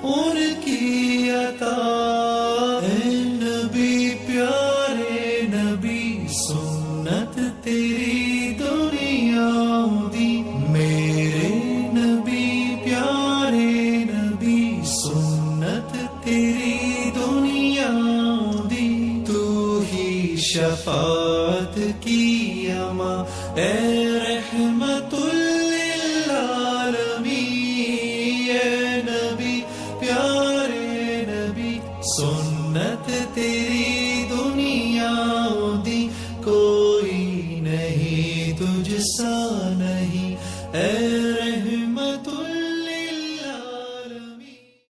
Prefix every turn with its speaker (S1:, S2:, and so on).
S1: ان کی عطا. اے نبی پیارے نبی سنت تیری دنیا دی. میرے نبی پیارے نبی سنت تیری دنیا دی. تو ہی شفاعت کی اما اے